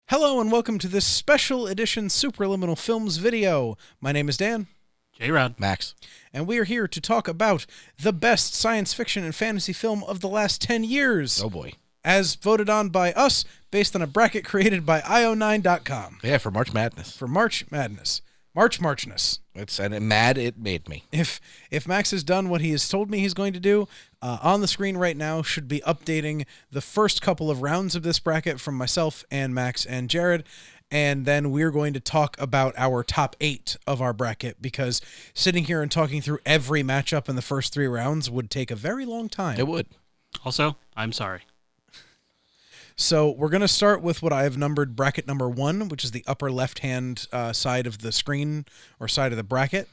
Hello and welcome to this special edition Supraliminal Films video. My name is Dan. J-Rod. Max. And we are here to talk about the best science fiction and fantasy film of the last 10 years. Oh boy. As voted on by us, based on a bracket created by io9.com. Yeah, for March Madness. For March Madness. Marchness. It made me. If Max has done what he has told me he's going to do, on the screen right now should be updating the first couple of rounds of this bracket from myself and Max and Jared, and then we're going to talk about our top 8 of our bracket, because sitting here and talking through every matchup in the first 3 rounds would take a very long time. It would. Also, I'm sorry. So we're going to start with what I have numbered bracket number 1, which is the upper left-hand side of the screen, or side of the bracket,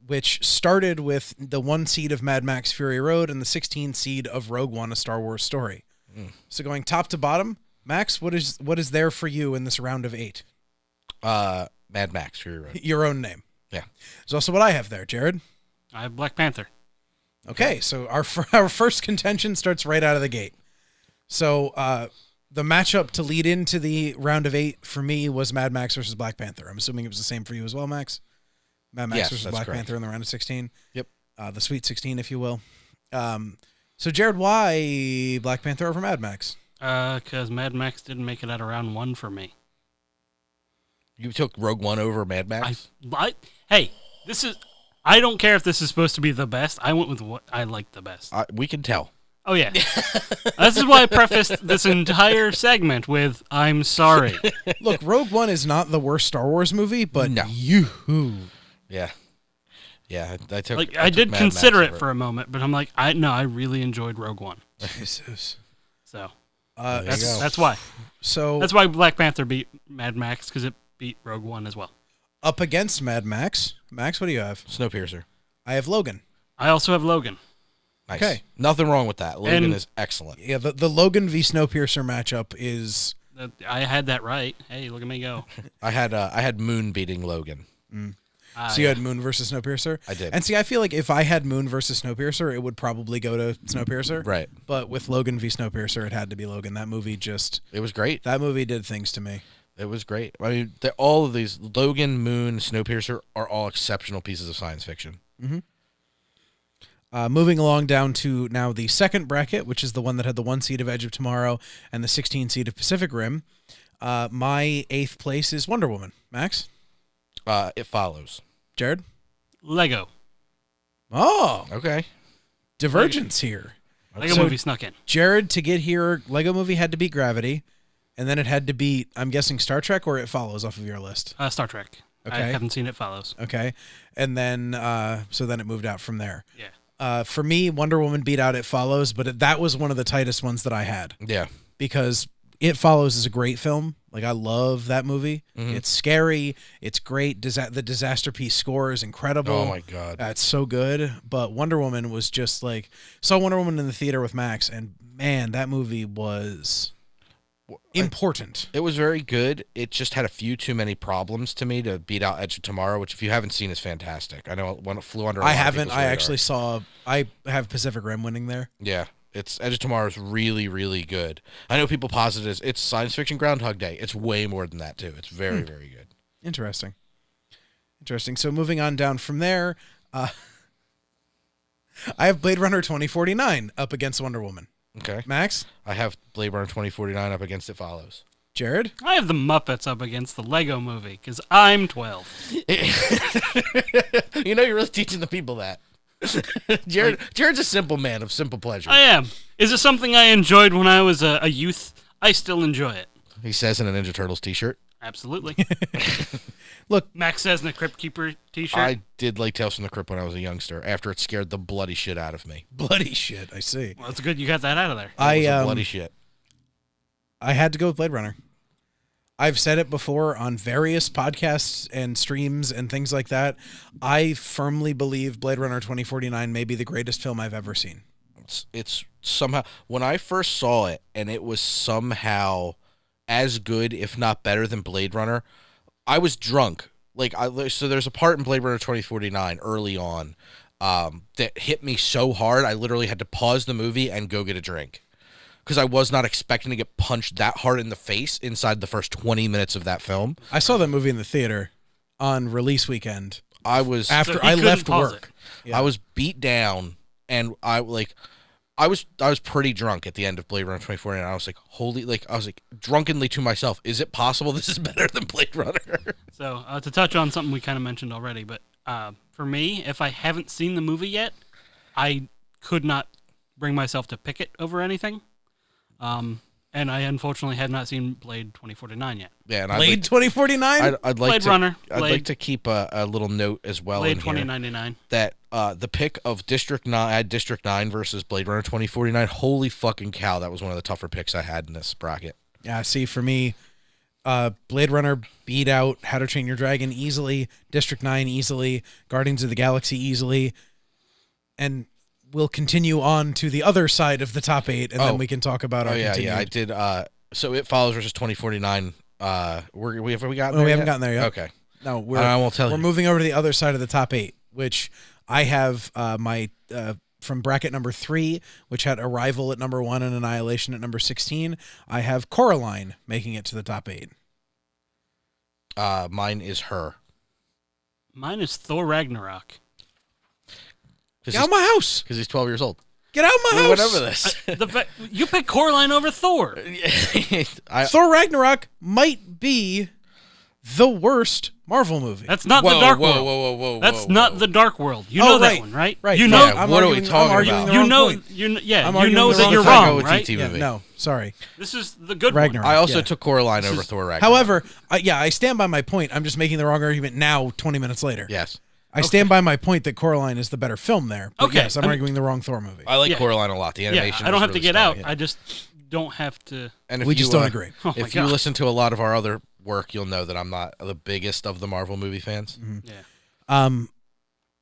which started with the 1 seed of Mad Max Fury Road and the 16 seed of Rogue One, A Star Wars Story. So going top to bottom, Max, what is there for you in this round of 8? Mad Max Fury Road. Your own name. Yeah. There's also what I have there, Jared. I have Black Panther. Okay, so our first contention starts right out of the gate. So the matchup to lead into the round of 8 for me was Mad Max versus Black Panther. I'm assuming it was the same for you as well, Max? Mad Max versus Black Panther in the round of 16? Yep. The Sweet 16, if you will. So, Jared, why Black Panther over Mad Max? Because Mad Max didn't make it out of round 1 for me. You took Rogue One over Mad Max? Hey, I don't care if this is supposed to be the best. I went with what I liked the best. We can tell. Oh, yeah. This is why I prefaced this entire segment with, I'm sorry. Look, Rogue One is not the worst Star Wars movie, but No. Yeah. Yeah, I took I did Mad consider Max it for a moment, but I'm like, I really enjoyed Rogue One. Jesus. So, There you go. that's why. So That's why Black Panther beat Mad Max, because it beat Rogue One as well. up against Mad Max, Max, what do you have? Snowpiercer. I have Logan. I also have Logan. Nice. Okay. Nothing wrong with that. Logan And- is excellent. Yeah, the Logan v. Snowpiercer matchup is... I had that right. Hey, look at me go. I had Moon beating Logan. So you had Moon versus Snowpiercer? I did. And see, I feel like if I had Moon versus Snowpiercer, it would probably go to Snowpiercer. Right. But with Logan v. Snowpiercer, it had to be Logan. That movie did things to me. It was great. I mean, all of these, Logan, Moon, Snowpiercer, are all exceptional pieces of science fiction. Moving along down to now the second bracket, which is the one that had the 1 seed of Edge of Tomorrow and the 16 seed of Pacific Rim. My 8th place is Wonder Woman. Max? It follows. Jared? Lego. Oh, Okay. divergence here. Lego So- movie snuck in. Jared, to get here, Lego Movie had to beat Gravity, and then it had to beat, I'm guessing, Star Trek, or It Follows off of your list. Star Trek. I Okay. haven't seen It Follows. Okay. And then, so then it moved out from there. Yeah. For me, Wonder Woman beat out It Follows, but that was one of the tightest ones that I had, Yeah. because It Follows is a great film. Like, I love that movie. Mhm. It's scary. It's great. The Disaster Piece score is incredible. Oh, my God. It's so good. But Wonder Woman was just like, saw Wonder Woman in the theater with Max, and man, that movie was important. It was very good. It just had a few too many problems to me to beat out Edge of Tomorrow, which, if you haven't seen, is fantastic. I know it flew under. I haven't. I actually saw. I have Pacific Rim winning there. Yeah, it's Edge of Tomorrow is really, really good. I know people posit it's science fiction Groundhog Day. It's way more than that too. It's very, very good. Interesting. So moving on down from there, I have Blade Runner 2049 up against Wonder Woman. Okay. Max, I have Blade Runner 2049 up against It Follows. Jared. I have the Muppets up against the Lego movie, because I'm 12. You know, you're really teaching the people that. Jared's a simple man of simple pleasure. I am. Is it something I enjoyed when I was a youth? I still enjoy it. He says in a Ninja Turtles t-shirt. Absolutely. Look, Max says in a Crypt Keeper t-shirt. I did like Tales from the Crypt when I was a youngster, after it scared the bloody shit out of me. bloody shit. I see. Well, it's good you got that out of there. It was bloody shit. I had to go with Blade Runner. I've said it before on various podcasts and streams and things like that. I firmly believe Blade Runner 2049 may be the greatest film I've ever seen. It's somehow, when I first saw it, and it was somehow as good, if not better, than Blade Runner, I was drunk. So there's a part in Blade Runner 2049 early on that hit me so hard, I literally had to pause the movie and go get a drink. because I was not expecting to get punched that hard in the face inside the first 20 minutes of that film. I saw that movie in the theater on release weekend. I was After I left work. Yeah. I was beat down, and I was pretty drunk at the end of Blade Runner 2049. And I was like, I was like drunkenly to myself, is it possible this is better than Blade Runner? So to touch on something we kind of mentioned already, but for me, if I haven't seen the movie yet, I could not bring myself to pick it over anything. And I unfortunately had not seen Blade 2049 yet. Yeah, and Blade 2049? I'd like Blade to, Runner. I'd like to keep a little note as well Blade in here 2099. that the pick of District 9 versus Blade Runner 2049, holy fucking cow, that was one of the tougher picks I had in this bracket. Yeah, see, for me, Blade Runner beat out How to Train Your Dragon easily, District 9 easily, Guardians of the Galaxy easily, and we'll continue on to the other side of the top 8, and then we can talk about our continued. Yeah, I did. So It Follows versus 2049. We haven't gotten there yet? Okay. No, I won't tell you. We're moving over to the other side of the top 8, which I have my from bracket number 3, which had Arrival at number 1 and Annihilation at number 16. I have Coraline making it to the top 8. Mine is Her. Mine is Thor Ragnarok. Get out of my house! Because he's 12 years old. Get out of my house! We went over this. You picked Coraline over Thor. Thor Ragnarok might be the worst Marvel movie. That's not the Dark World. Whoa. That's not the Dark World. You know right. that one, right? Right. You know. Yeah, what are we talking about? You know that you're wrong, right? Yeah, no, sorry. This is the good Ragnarok. one. I also took Coraline over Thor Ragnarok. However, I stand by my point. I'm just making the wrong argument now, 20 minutes later. Yes. I stand by my point that Coraline is the better film there. But Okay. yes, I'm arguing the wrong Thor movie. I like Coraline a lot. The animation. I don't have really to get stunning. out. I just don't have to. And if We you, just don't agree. Oh my If you God. listen to a lot of our other work, you'll know that I'm not the biggest of the Marvel movie fans. Mm-hmm. Yeah.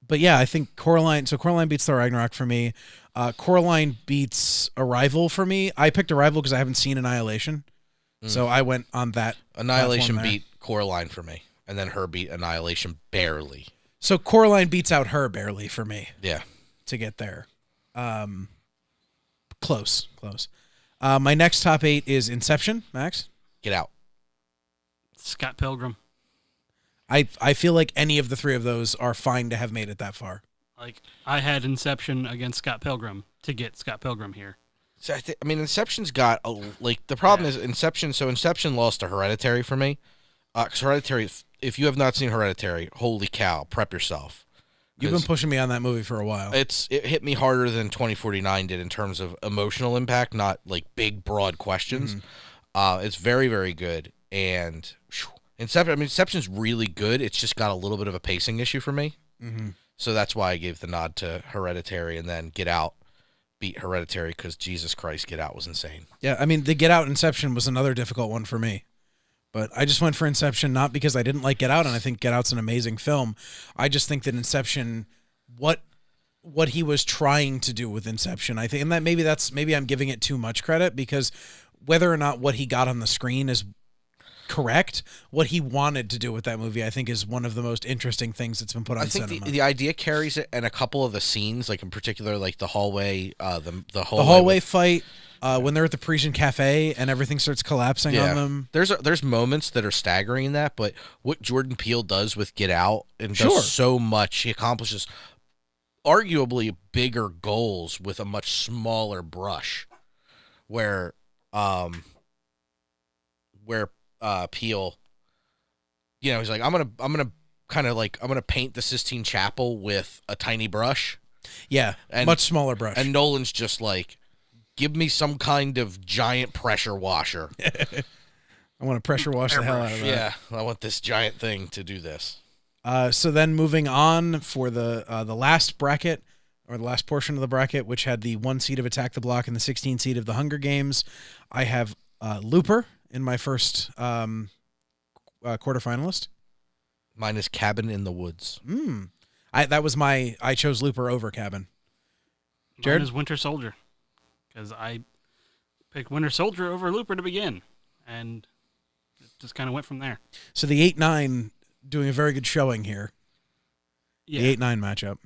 But yeah, I think Coraline. So Coraline beats Thor Ragnarok for me. Coraline beats Arrival for me. I picked Arrival because I haven't seen Annihilation, so I went on that. Annihilation platform there. beat Coraline for me, and then Her beat Annihilation barely. So Coraline beats out Her barely for me Yeah. to get there. Close. My next top 8 is Inception. Max, Get Out. Scott Pilgrim. I feel like any of the 3 of those are fine to have made it that far. Like I had Inception against Scott Pilgrim to get Scott Pilgrim here. So I mean, Inception's got the problem is Inception. So Inception lost to Hereditary for me. Because Hereditary, if you have not seen Hereditary, holy cow, prep yourself. You've been pushing me on that movie for a while. It hit me harder than 2049 did in terms of emotional impact, not like big broad questions. It's very, very good. And Inception's really good. It's just got a little bit of a pacing issue for me. So that's why I gave the nod to Hereditary, and then Get Out beat Hereditary because Jesus Christ, Get Out was insane. Yeah, I mean, the Get Out Inception was another difficult one for me. But I just went for Inception not because I didn't like Get Out, and I think Get Out's an amazing film. I just think that Inception, what he was trying to do with Inception, I think, and that maybe I'm giving it too much credit, because whether or not what he got on the screen is correct, what he wanted to do with that movie, I think, is one of the most interesting things that's been put on cinema. I think the idea carries it, and a couple of the scenes, like in particular, like the hallway, the hallway fight. When they're at the Parisian Cafe and everything starts collapsing on them. There's moments that are staggering in that, but what Jordan Peele does with Get Out and does so much, he accomplishes arguably bigger goals with a much smaller brush. Where Peele, he's like, I'm gonna paint the Sistine Chapel with a tiny brush. Yeah, and much smaller brush. And Nolan's just like, give me some kind of giant pressure washer. I want to pressure wash the hell out of that. Yeah, I want this giant thing to do this. So then moving on for the last bracket, or the last portion of the bracket, which had the 1 seed of Attack the Block and the 16 seed of the Hunger Games, I have Looper in my first quarterfinalist. Mine is Cabin in the Woods. I chose Looper over Cabin. Jared? Mine is Winter Soldier, because I picked Winter Soldier over Looper to begin, and it just kind of went from there. So the 8-9 doing a very good showing here. Yeah. The 8-9 matchup.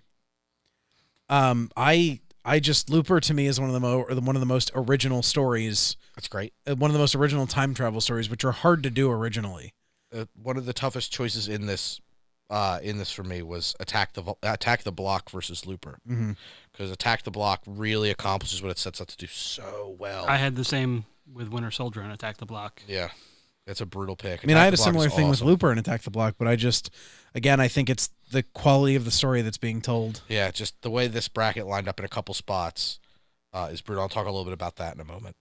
Looper to me is one of the most original stories. That's great. One of the most original time travel stories, which are hard to do originally. One of the toughest choices in this for me was attack the block versus Looper, because Attack the Block really accomplishes what it sets out to do so well. I had the same with Winter Soldier and Attack the Block. Yeah, it's a brutal pick. I mean, I had a similar thing with Looper and Attack the Block, but I think it's the quality of the story that's being told. Yeah, just the way this bracket lined up in a couple spots is brutal. I'll talk a little bit about that in a moment.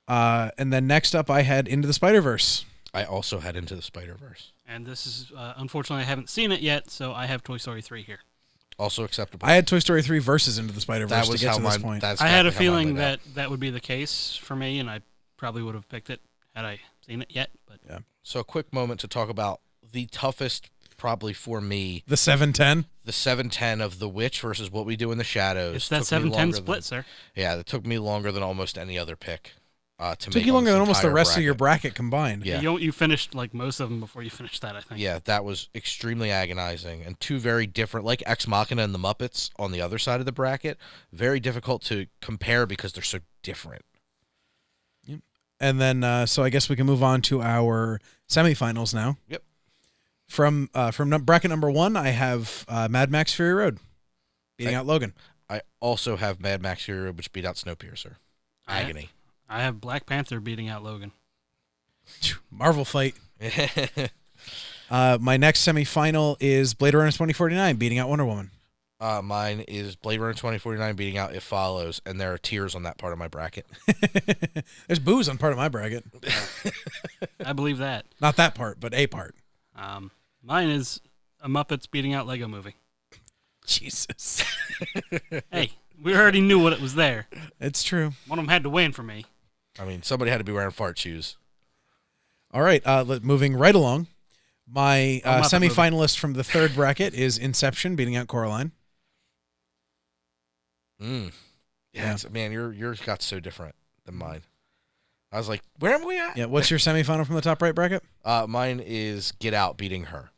And then next up, I had Into the Spider-Verse. I also had Into the Spider-Verse. And this is, unfortunately, I haven't seen it yet, so I have Toy Story 3 here. Also acceptable. I had Toy Story 3 versus Into the Spider-Verse to get to this point. I had a feeling that would be the case for me, and I probably would have picked it had I seen it yet. But yeah. So a quick moment to talk about the toughest, probably for me. The 7-10? The 7-10 of The Witch versus What We Do in the Shadows. It's that 7-10 split, sir. Yeah, it took me longer than almost any other pick. Took you longer than almost the rest of your bracket combined. Yeah. You finished like most of them before you finished that, I think. Yeah, that was extremely agonizing. And two very different, like Ex Machina and the Muppets on the other side of the bracket, very difficult to compare because they're so different. Yep. And then, so I guess we can move on to our semifinals now. Yep. From bracket number 1, I have Mad Max Fury Road beating out Logan. I also have Mad Max Fury Road, which beat out Snowpiercer. Agony. I have Black Panther beating out Logan. Marvel fight. My next semifinal is Blade Runner 2049 beating out Wonder Woman. Mine is Blade Runner 2049 beating out It Follows, and there are tears on that part of my bracket. There's booze on part of my bracket. I believe that. Not that part, but a part. Mine is a Muppets beating out Lego Movie. Jesus. Hey, we already knew what it was there. It's true. One of them had to win for me. I mean, somebody had to be wearing fart shoes. All right, moving right along. My semifinalist movie. from the third bracket is Inception beating out Coraline. Yeah, man, yours got so different than mine. I was like, where am we at? Yeah, what's your semifinal from the top right bracket? Mine is Get Out beating Her.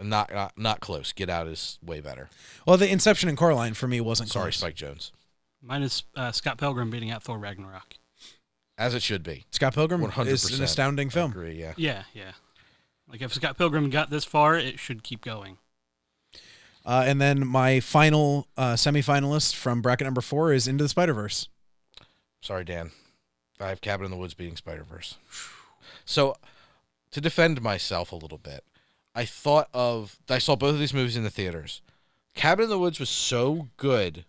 Not close. Get Out is way better. Well, the Inception and Coraline for me wasn't Sorry, close. Spike Jones. Mine is Scott Pilgrim beating out Thor Ragnarok. As it should be. Scott Pilgrim 100%. is an astounding film. I agree, yeah. Yeah. Like, if Scott Pilgrim got this far, it should keep going. And then my final semifinalist from bracket number 4 is Into the Spider-Verse. Sorry, Dan. I have Cabin in the Woods beating Spider-Verse. So, to defend myself a little bit, I saw both of these movies in the theaters. Cabin in the Woods was so good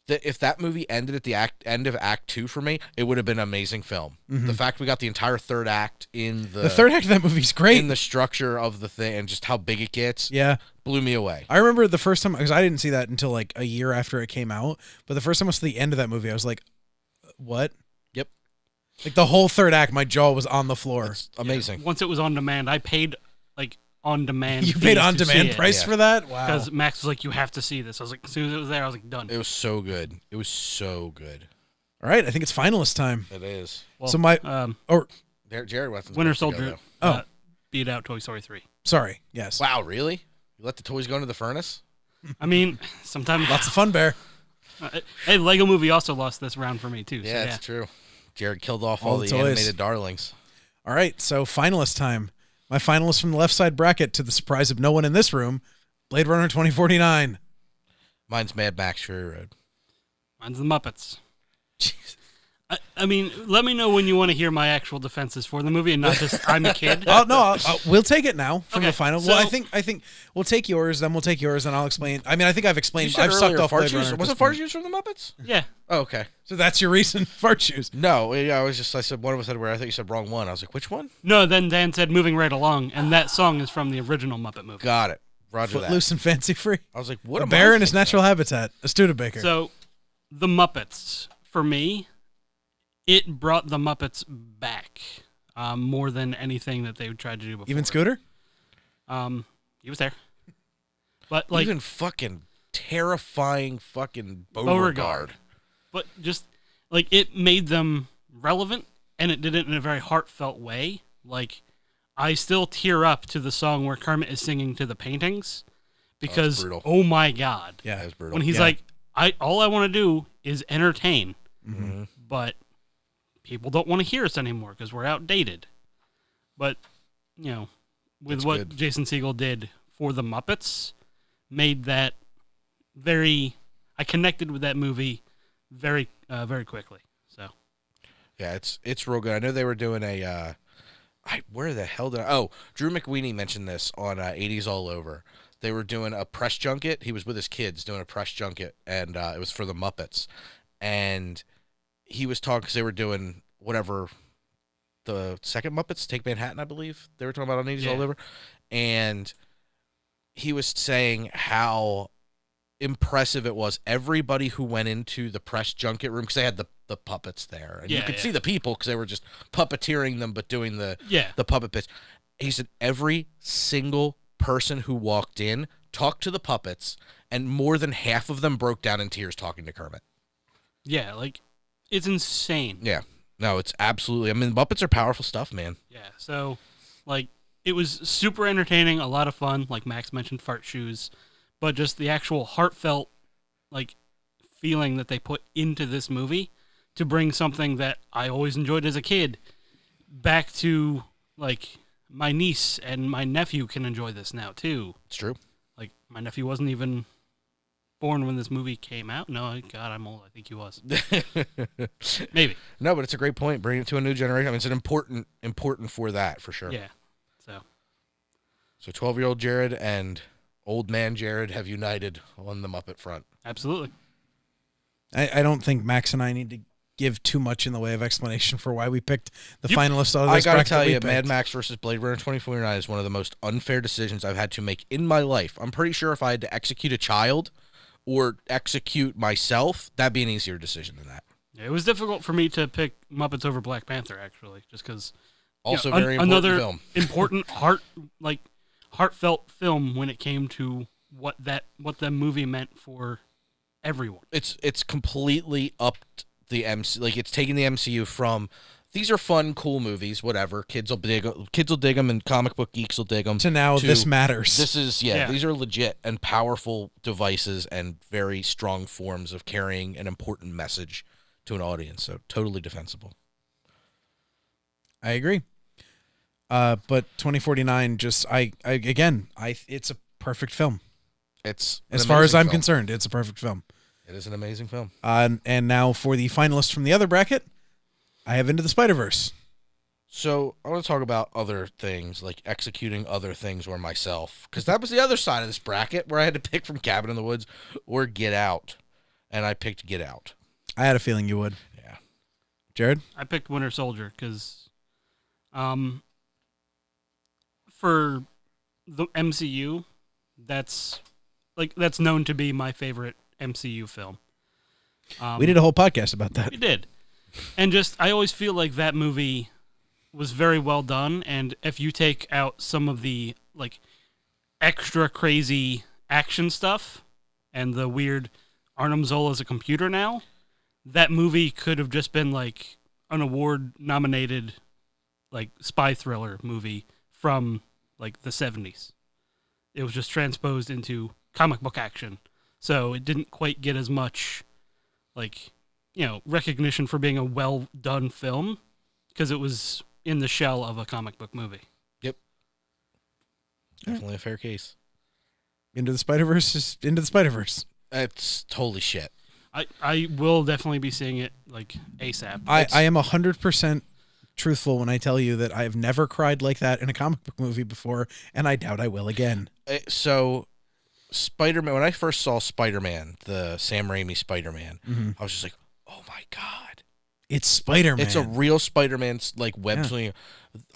that if that movie ended at the end of Act 2 for me, it would have been an amazing film. The fact we got the entire third act in the third act of that movie's great. In the structure of the thing and just how big it gets, blew me away. I remember the first time, because I didn't see that until like a year after it came out, but the first time I was to the end of that movie, I was like, what? Yep. Like the whole third act, my jaw was on the floor. It's amazing. Yeah. Once it was on demand, I paid like on demand. You paid on demand price for that? Wow. Because Max was like, you have to see this. I was like, as soon as it was there, I was like, done. It was so good. It was so good. All right, I think it's finalist time. It is. Well, so my Jared Weston's Winter Soldier go, beat out Toy Story 3. Sorry. Yes. Wow, really? You let the toys go into the furnace? I mean, sometimes lots of fun, Bear. Hey, Lego Movie also lost this round for me too. Yeah, so it's true. Jared killed off all the toys. animated darlings. All right, so finalist time. My finalist from the left side bracket, to the surprise of no one in this room, Blade Runner 2049. Mine's Mad Max Fury Road. Mine's the Muppets. Jeez. I mean, let me know when you want to hear my actual defenses for the movie and not just I'm a kid. Oh no, we'll take it now from Okay, the final. so- Well, I think we'll take yours, then we'll take yours, and I'll explain. I mean, I think I've explained. I've sucked off fart Blade Runner shoes. at Was this it fart point. shoes from the Muppets? Yeah. Oh, okay. So that's your reason, fart shoes. No, yeah, I said one of us said where I thought you said wrong one. I was like, which one? No, then Dan said moving right along, and that song is from the original Muppet movie. Got it. Roger that. Footloose and fancy free. I was like, what? A am bear I in his thinking natural of? habitat. A Studebaker. So, the Muppets, for me, it brought the Muppets back more than anything that they tried to do before. Even Scooter? He was there. But, like, Even fucking terrifying fucking Beauregard. But just, like, it made them relevant, and it did it in a very heartfelt way. Like, I still tear up to the song where Kermit is singing to the paintings because, brutal. oh my God. Yeah. That was brutal. When he's Yeah. like, all I want to do is entertain, Mm-hmm. but people don't want to hear us anymore because we're outdated. But with That's what good. Jason Segel did for the Muppets, made that very. I connected with that movie very very quickly. So Yeah, it's real good. I know they were doing a. Where the hell did Drew McWeeny mentioned this on 80s All Over. They were doing a press junket. He was with his kids doing a press junket, and it was for the Muppets. And he was talking because they were doing whatever the second Muppets Take Manhattan, I believe they were talking about on 80s All Over, and he was saying how impressive it was. Everybody who went into the press junket room, because they had the puppets there, and you could see the people because they were just puppeteering them, but doing the puppet pitch. He said every single person who walked in talked to the puppets, and more than half of them broke down in tears talking to Kermit. Yeah, like it's insane. Yeah, no, it's absolutely. I mean, Muppets are powerful stuff, man. Yeah, so like it was super entertaining, a lot of fun. Like Max mentioned, fart shoes. But just the actual heartfelt, like, feeling that they put into this movie to bring something that I always enjoyed as a kid back to, like, my niece and my nephew can enjoy this now, too. It's true. Like, my nephew wasn't even born when this movie came out. No, God, I'm old. I think he was. Maybe. No, but it's a great point. Bring it to a new generation. I mean, it's an important for that, for sure. Yeah. So 12-year-old Jared and old man Jared have united on the Muppet front. Absolutely. I don't think Max and I need to give too much in the way of explanation for why we picked the finalists. I got to tell you, Mad Max versus Blade Runner 2049 is one of the most unfair decisions I've had to make in my life. I'm pretty sure if I had to execute a child or execute myself, that'd be an easier decision than that. Yeah, it was difficult for me to pick Muppets over Black Panther, actually, just because also very important another film. important heartfelt film when it came to what the movie meant for everyone. It's completely upped the MC. Like, it's taking the MCU from these are fun, cool movies, whatever. Kids will dig them, and comic book geeks will dig them. To now, this matters. This is these are legit and powerful devices and very strong forms of carrying an important message to an audience. So totally defensible. I agree. But 2049, just it's a perfect film. It's as far as I'm concerned, it's a perfect film. It is an amazing film. And now for the finalists from the other bracket, I have Into the Spider-Verse. So I want to talk about other things, like executing other things or myself, because that was the other side of this bracket where I had to pick from Cabin in the Woods or Get Out, and I picked Get Out. I had a feeling you would. Yeah. Jared? I picked Winter Soldier because for the MCU, that's known to be my favorite MCU film. We did a whole podcast about that. We did. And I always feel like that movie was very well done, and if you take out some of the, like, extra crazy action stuff and the weird Arnim Zola's a computer now, that movie could have just been, like, an award-nominated, like, spy thriller movie from, like, the 70s. It was just transposed into comic book action. So it didn't quite get as much, like, recognition for being a well-done film because it was in the shell of a comic book movie. Yep. Definitely a fair case. Into the Spider-Verse is Into the Spider-Verse. It's totally shit. I will definitely be seeing it, like, ASAP. I am 100% truthful when I tell you that I have never cried like that in a comic book movie before, and I doubt I will again. So, Spider-Man, when I first saw Spider-Man, the Sam Raimi Spider-Man, I was just like, oh my God. It's Spider-Man. It's a real Spider-Man, like, web swinging.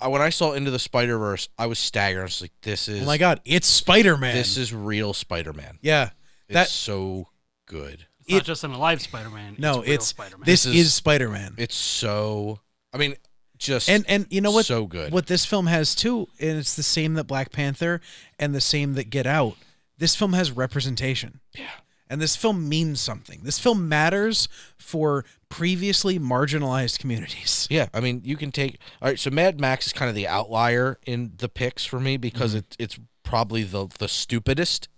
When I saw Into the Spider-Verse, I was staggered. I was like, this is... Oh my God, it's Spider-Man. This is real Spider-Man. Yeah. It's so good. It's not just an alive Spider-Man. No, it's real Spider-Man. This is Spider-Man. It's so... I mean, just and you know what? So good. What this film has, too, and it's the same that Black Panther and the same that Get Out, this film has representation. Yeah. And this film means something. This film matters for previously marginalized communities. Yeah, I mean, you can take... All right, so Mad Max is kind of the outlier in the picks for me because it's probably the stupidest.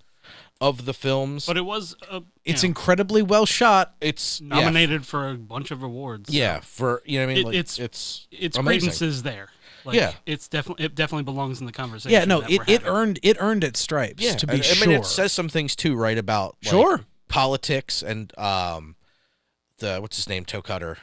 of the films. But it was It's incredibly well shot. It's nominated for a bunch of awards. Yeah, for you know what I mean. It's amazing. credence is there. Like, Yeah. it definitely belongs in the conversation. Yeah, no, that we're it having. earned its stripes. Yeah, to be I mean, it says some things too, right? About like, Sure. politics and the what's his name, Toe Cutter,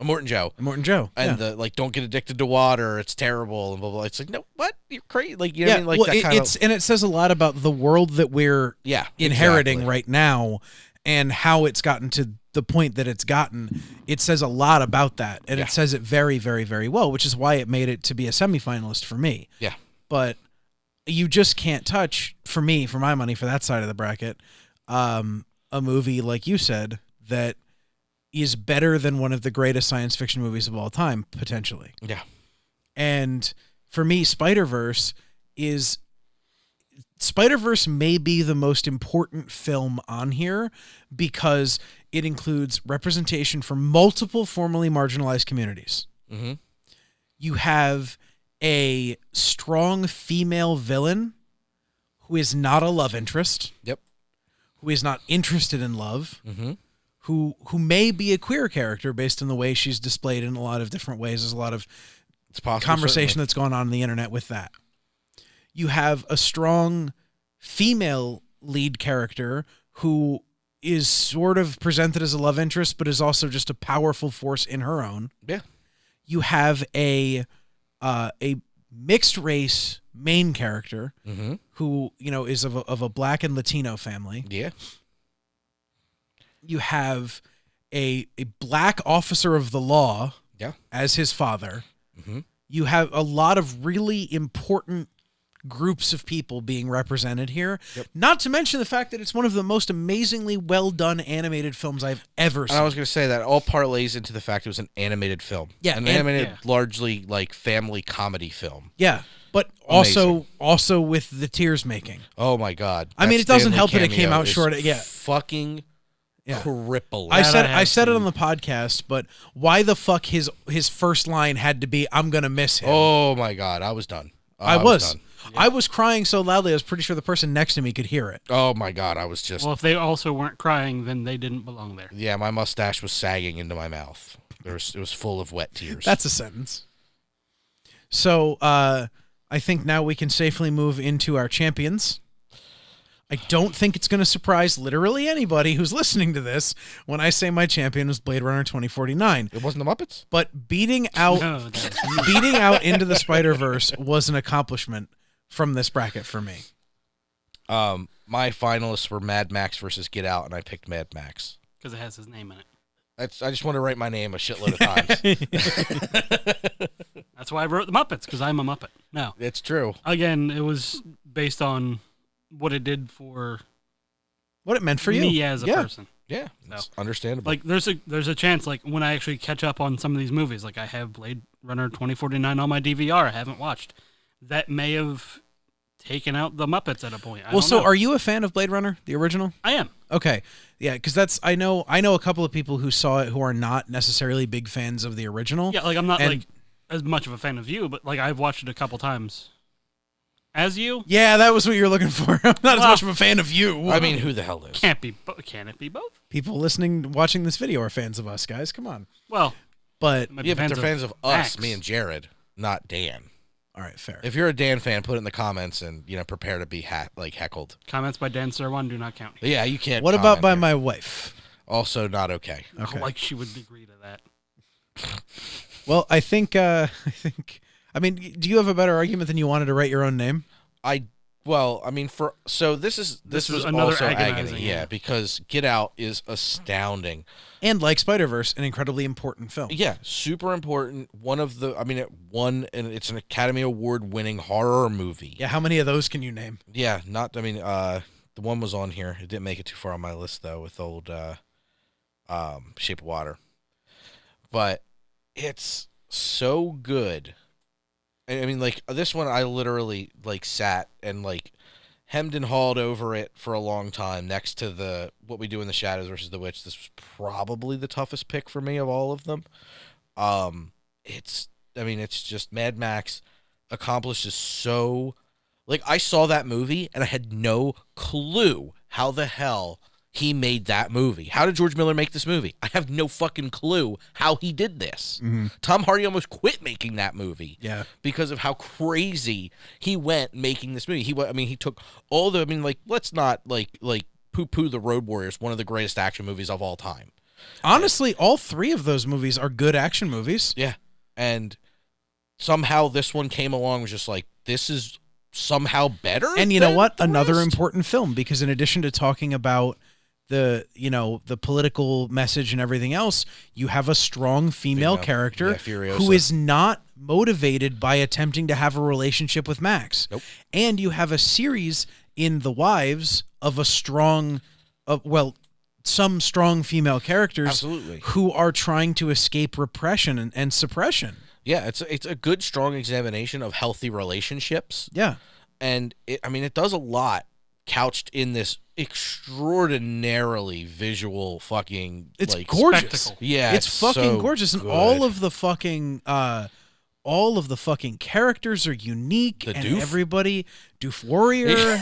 Morton Joe. Morton Joe. And yeah. the like, don't get addicted to water. It's terrible and blah blah. It's like, no, what? You're crazy. Like, you know yeah, what I mean? Like well, that kind of. and it says a lot about the world that we're inheriting exactly. right now, and how it's gotten to the point that it's gotten. It says a lot about that, and it says it very, very, very well, which is why it made it to be a semifinalist for me. Yeah, but you just can't touch, for me, for my money, for that side of the bracket, a movie like you said that is better than one of the greatest science fiction movies of all time, potentially. Yeah. And for me, Spider-Verse may be the most important film on here because it includes representation from multiple formerly marginalized communities. Mm-hmm. You have a strong female villain who is not a love interest. Yep. Who is not interested in love. Mm-hmm. Who may be a queer character based on the way she's displayed in a lot of different ways. There's a lot of conversation that's going on the internet with that. You have a strong female lead character who is sort of presented as a love interest, but is also just a powerful force in her own. Yeah. You have a mixed race main character who, is of a black and Latino family. Yeah. You have a black officer of the law as his father. Mm-hmm. You have a lot of really important groups of people being represented here. Yep. Not to mention the fact that it's one of the most amazingly well done animated films I've ever seen. And I was going to say that all parlays into the fact it was an animated film. Yeah, an animated, largely like family comedy film. Yeah, but Amazing. also with the tears making. Oh my God! I mean, That it doesn't Stanley help that it came cameo out is short. Yeah, fucking crippling. I said have it seen. on the podcast, but why the fuck his first line had to be "I'm gonna miss him"? Oh my God! I was done. I was. done. I was crying so loudly, I was pretty sure the person next to me could hear it. Oh my God! I was just. Well, if they also weren't crying, then they didn't belong there. Yeah, my mustache was sagging into my mouth. It was full of wet tears. That's a sentence. So I think now we can safely move into our champions. I don't think it's going to surprise literally anybody who's listening to this when I say my champion was Blade Runner 2049. It wasn't the Muppets? But beating out Into the Spider-Verse was an accomplishment from this bracket for me. My finalists were Mad Max versus Get Out, and I picked Mad Max. Because it has his name in it. I just want to write my name a shitload of times. That's why I wrote the Muppets, because I'm a Muppet. No. It's true. Again, it was based on what it did for what it meant for me you as a person. Yeah, it's understandable. Like there's a chance, like when I actually catch up on some of these movies, like I have Blade Runner 2049 on my DVR I haven't watched. That may have taken out the Muppets at a point. I don't know. Are you a fan of Blade Runner, the original? I am. Okay. Yeah, because I know a couple of people who saw it who are not necessarily big fans of the original. Yeah, like I'm not like as much of a fan of you, but like I've watched it a couple times. As you? Yeah, that was what you were looking for. I'm not as much of a fan of you. I mean, who the hell is? Can it be both? People watching this video are fans of us, guys. Come on. Well, but yeah, but they're fans of us, Max. me and Jared, not Dan. All right, fair. If you're a Dan fan, put it in the comments and prepare to be heckled. Comments by Dan Sirwan do not count. Yeah, you can't. What about comment by here. my wife? Also not okay. Okay. Like she would agree to that. Well, I think. I mean, do you have a better argument than you wanted to write your own name? This was another also agonizing, agony, yeah, because Get Out is astounding. And like Spider-Verse, an incredibly important film. Yeah, super important. It won, and it's an Academy Award-winning horror movie. Yeah, how many of those can you name? Yeah, the one was on here. It didn't make it too far on my list, though, with old Shape of Water. But it's so good. I mean, like, this one, I literally, like, sat and, like, hemmed and hawed over it for a long time next to What We Do in the Shadows versus The Witch. This was probably the toughest pick for me of all of them. It's just Mad Max accomplishes so Like, I saw that movie, and I had no clue how the hell he made that movie. How did George Miller make this movie? I have no fucking clue how he did this. Tom Hardy almost quit making that movie. Yeah. Because of how crazy he went making this movie. He took all the, let's not, poo-poo The Road Warriors, one of the greatest action movies of all time. Honestly, all three of those movies are good action movies. Yeah. And somehow this one came along and was just like, this is somehow better. And you know what? the Another rest? important film, because in addition to talking about the political message and everything else, you have a strong female character Furiosa. who is not motivated by attempting to have a relationship with Max. Nope. And you have a series in The Wives of some strong female characters Absolutely. who are trying to escape repression and suppression. Yeah, it's a good, strong examination of healthy relationships. Yeah. And it does a lot couched in this extraordinarily visual fucking, It's gorgeous. spectacle. Yeah, It's fucking so gorgeous, and good. all of the fucking characters are unique, The and Doof? everybody, Doof Warrior,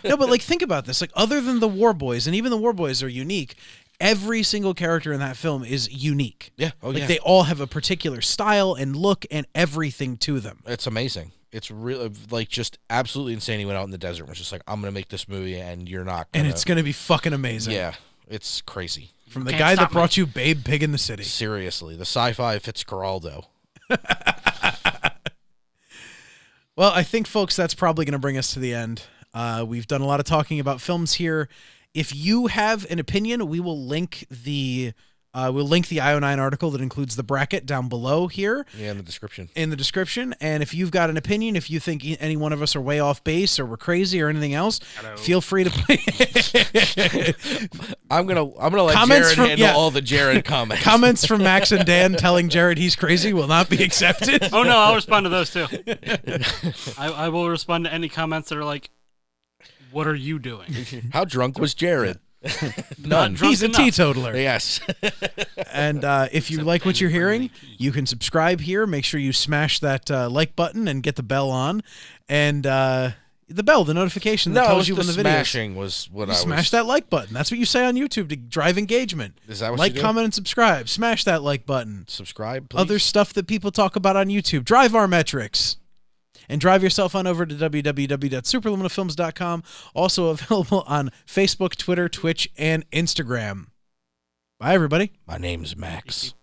no, but think about this, other than the War Boys, and even the War Boys are unique. Every single character in that film is unique. Yeah, yeah. They all have a particular style and look and everything to them. It's amazing. It's really just absolutely insane. He went out in the desert and was just like, I'm gonna make this movie, and you're not gonna. And it's gonna be fucking amazing. Yeah, it's crazy. From the Can't guy that stop me. brought you Babe Pig in the City. Seriously, the Sci-Fi Fitzcarraldo. Well, I think, folks, that's probably going to bring us to the end. We've done a lot of talking about films here. If you have an opinion, we will link the IO9 article that includes the bracket down below here. Yeah, in the description. And if you've got an opinion, if you think any one of us are way off base or we're crazy or anything else, feel free to I'm gonna let Comments Jared from- handle yeah. all the Jared comments. comments from Max and Dan telling Jared he's crazy will not be accepted. Oh no, I'll respond to those too. I will respond to any comments that are like, "What are you doing?" How drunk was Jared? Not drunk He's a enough. teetotaler. Yes. And if you like what you're hearing, you can subscribe here. Make sure you smash that like button and get the bell on. And the notification that tells you when the video is. smashing was what I was. Smash that like button. That's what you say on YouTube to drive engagement. Is that what like, you do? comment, and subscribe. Smash that like button. Subscribe, please. Other stuff that people talk about on YouTube. Drive our metrics. And drive yourself on over to www.superliminalfilms.com. Also available on Facebook, Twitter, Twitch, and Instagram. Bye, everybody. My name's Max.